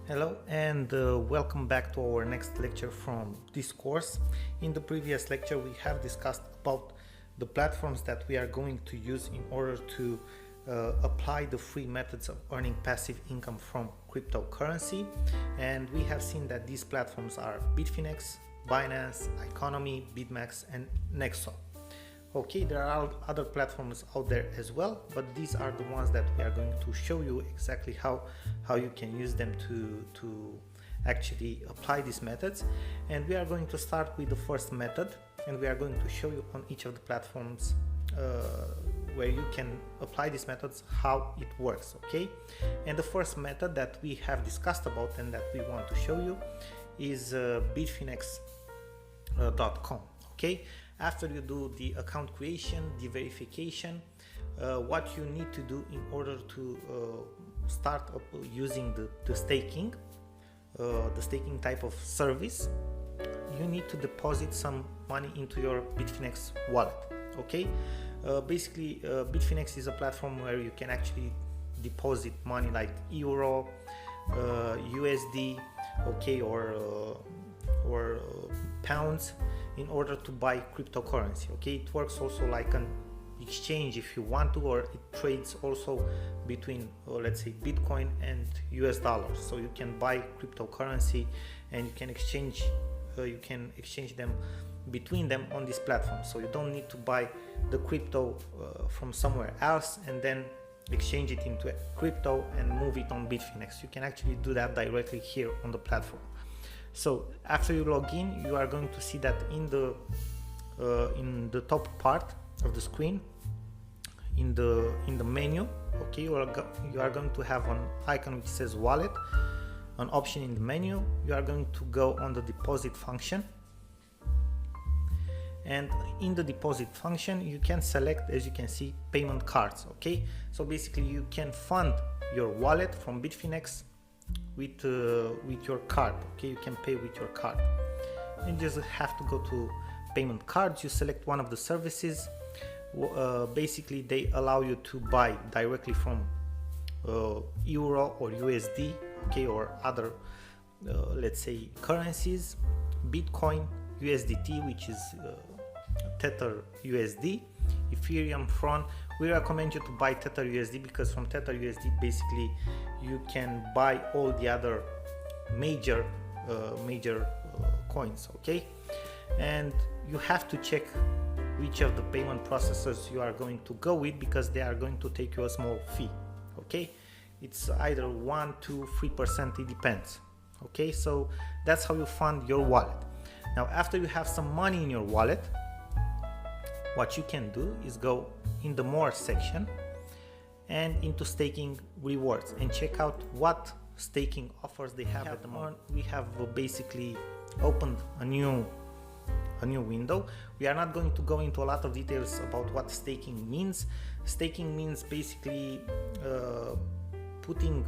Hello and welcome back to our next lecture from this course. In the previous lecture we have discussed about the platforms that we are going to use in order to apply the free methods of earning passive income from cryptocurrency, and we have seen that these platforms are Bitfinex, Binance, Economy, BitMEX and Nexo. Okay, there are other platforms out there as well, but these are the ones that we are going to show you exactly how you can use them to actually apply these methods. And we are going to start with the first method, and we are going to show you on each of the platforms where you can apply these methods, how it works. Okay, and the first method that we have discussed about and that we want to show you is bitfinex.com. Okay, after you do the account creation, the verification, what you need to do in order to start up using the staking type of service, you need to deposit some money into your Bitfinex wallet. Okay, basically Bitfinex is a platform where you can actually deposit money like euro, USD, okay, or pounds in order to buy cryptocurrency. Okay, it works also like an exchange if you want to, or it trades also between let's say Bitcoin and US dollars. So you can buy cryptocurrency and you can exchange them between them on this platform. So you don't need to buy the crypto from somewhere else and then exchange it into crypto and move it on Bitfinex. You can actually do that directly here on the platform. So after you log in, you are going to see that in the top part of the screen, in the menu, okay, you are going to have an icon which says wallet, an option in the menu. You are going to go on the deposit function, and in the deposit function you can select, as you can see, payment cards. Okay, so basically you can fund your wallet from Bitfinex with your card. Okay, you can pay with your card. You just have to go to payment cards. You select one of the services. Basically they allow you to buy directly from euro or USD, okay, or other let's say currencies, Bitcoin, USDT, which is Tether USD, Ethereum, Tron. We recommend you to buy Tether USD because from Tether USD basically you can buy all the other major coins. Okay, and you have to check which of the payment processors you are going to go with, because they are going to take you a small fee. Okay, it's either 1, 2, 3%, it depends. Okay, so that's how you fund your wallet. Now after you have some money in your wallet, what you can do is go in the more section and into staking rewards and check out what staking offers they have at the moment. We have basically opened a new window. We are not going to go into a lot of details about what staking means. Staking means basically putting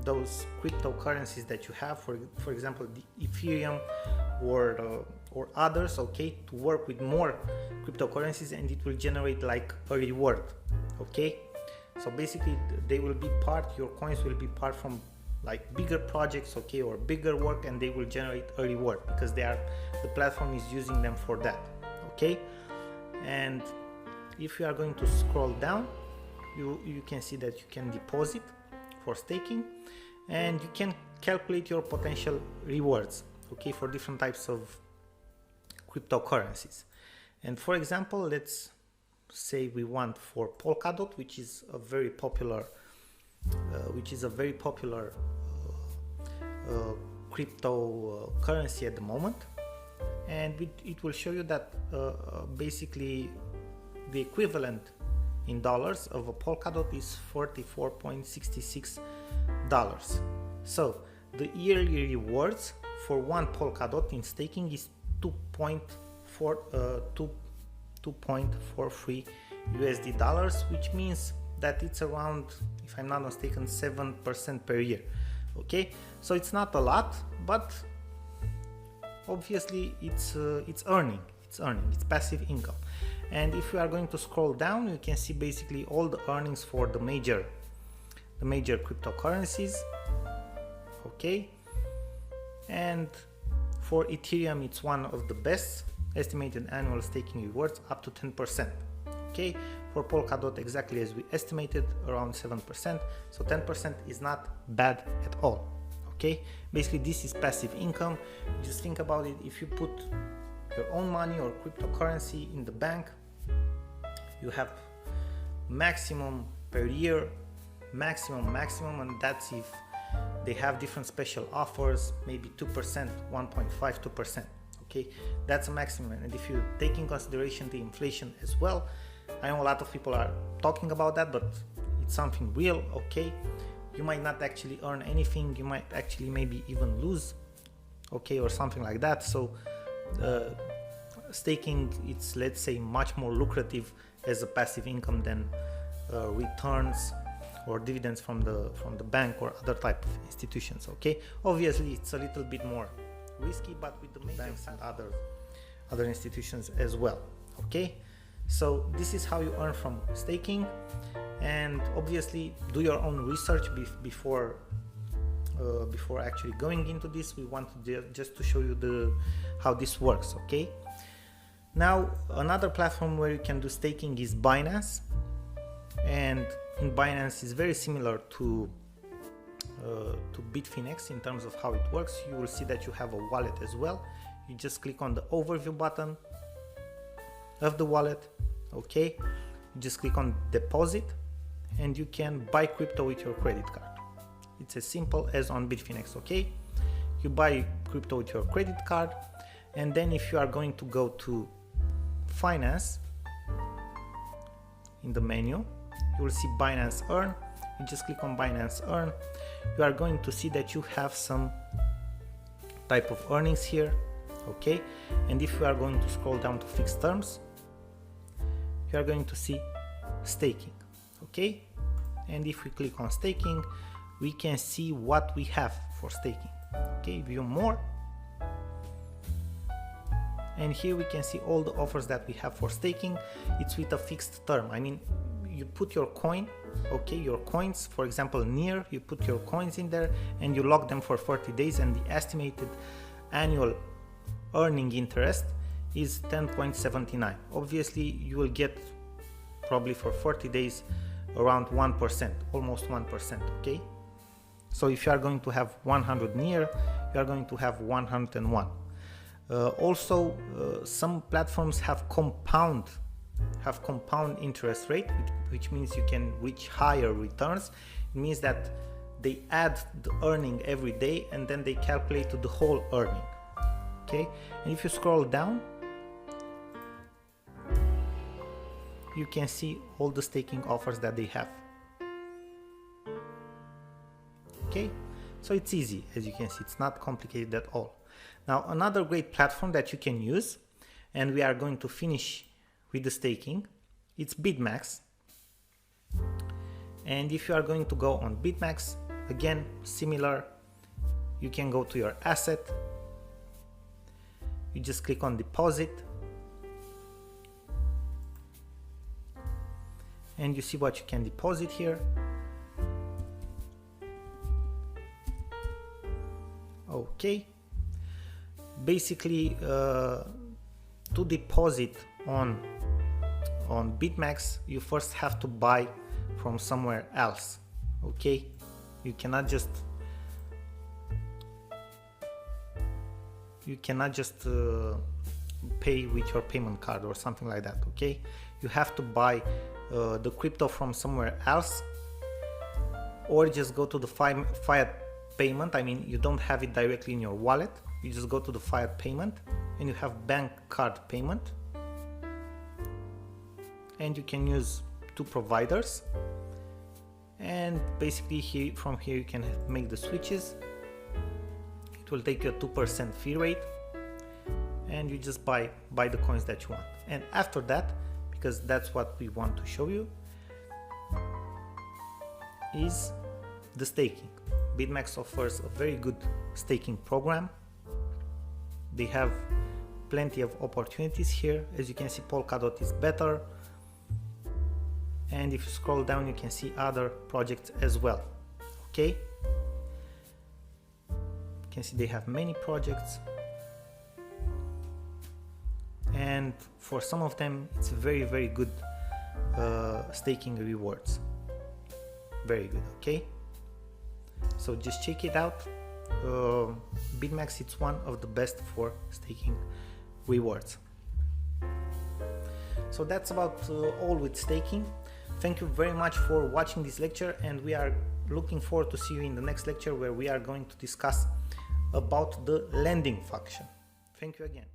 those cryptocurrencies that you have, for example the Ethereum or others, okay, to work with more cryptocurrencies, and it will generate like a reward. Okay, so basically they will be your coins will be part from like bigger projects, okay, or bigger work, and they will generate a reward because the platform is using them for that. Okay, and if you are going to scroll down, you can see that you can deposit for staking, and you can calculate your potential rewards, okay, for different types of cryptocurrencies. And for example, let's say we want for Polkadot, which is a very popular cryptocurrency at the moment, and it will show you that basically the equivalent in dollars of a Polkadot is $44.66. So the yearly rewards for one Polkadot in staking is 2.43 USD dollars, which means that it's around, if I'm not mistaken, 7% per year. Okay, so it's not a lot, but obviously it's earning, it's passive income. And if we are going to scroll down, you can see basically all the earnings for the major cryptocurrencies. Okay, and for Ethereum it's one of the best, estimated annual staking rewards up to 10%. Okay, for Polkadot exactly as we estimated, around 7%, so 10% is not bad at all. Okay, basically this is passive income. Just think about it. If you put your own money or cryptocurrency in the bank, you have maximum per year, maximum, and that's if they have different special offers, maybe 2%, 1.5, 2%. Okay, that's a maximum. And if you take in consideration the inflation as well, I know a lot of people are talking about that, but it's something real. Okay, you might not actually earn anything, you might actually maybe even lose, okay, or something like that. So staking, it's, let's say, much more lucrative as a passive income than returns or dividends from the bank or other type of institutions. Okay, obviously it's a little bit more risky, but with the banks and other institutions as well. Okay, so this is how you earn from staking, and obviously do your own research before actually going into this. We want to just to show you how this works. Okay, now another platform where you can do staking is Binance, and in Binance is very similar to Bitfinex in terms of how it works. You will see that you have a wallet as well. You just click on the overview button of the wallet. Okay, you just click on deposit and you can buy crypto with your credit card. It's as simple as on Bitfinex. Okay, you buy crypto with your credit card, and then if you are going to go to finance, in the menu you will see Binance Earn. You just click on Binance Earn. You are going to see that you have some type of earnings here. Okay, and if you are going to scroll down to fixed terms, you are going to see staking. Okay, and if we click on staking, we can see what we have for staking. Okay, view more, and here we can see all the offers that we have for staking. It's with a fixed term. I mean, you put your coin, okay, your coins, for example near, you put your coins in there and you lock them for 40 days, and the estimated annual earning interest is 10.79. obviously you will get probably for 40 days around 1%, almost 1%. Okay, so if you are going to have 100 near, you are going to have 101. Also some platforms have compound interest rate, which means you can reach higher returns. It means that they add the earning every day and then they calculate to the whole earning. Okay, and if you scroll down, you can see all the staking offers that they have. Okay, so it's easy. As you can see, it's not complicated at all. Now another great platform that you can use, and we are going to finish with the staking, it's BitMax. And if you are going to go on BitMax, again similar, you can go to your asset, you just click on deposit, and you see what you can deposit here. Okay, basically to deposit on BitMax, you first have to buy from somewhere else. Okay, you cannot just pay with your payment card or something like that. Okay, you have to buy the crypto from somewhere else, or just go to the fiat payment. I mean, you don't have it directly in your wallet, you just go to the fiat payment and you have bank card payment, and you can use two providers, and basically from here you can make the switches. It will take you a 2% fee rate, and you just buy the coins that you want. And after that, because that's what we want to show you, is the staking. BitMax offers a very good staking program. They have plenty of opportunities here. As you can see, Polkadot is better, and if you scroll down you can see other projects as well. Okay, You can see they have many projects, and for some of them it's very good staking rewards. Very good. Okay, so just check it out. BitMax, it's one of the best for staking rewards. So that's about all with staking. Thank you very much for watching this lecture, and we are looking forward to see you in the next lecture, where we are going to discuss about the lending function. Thank you again.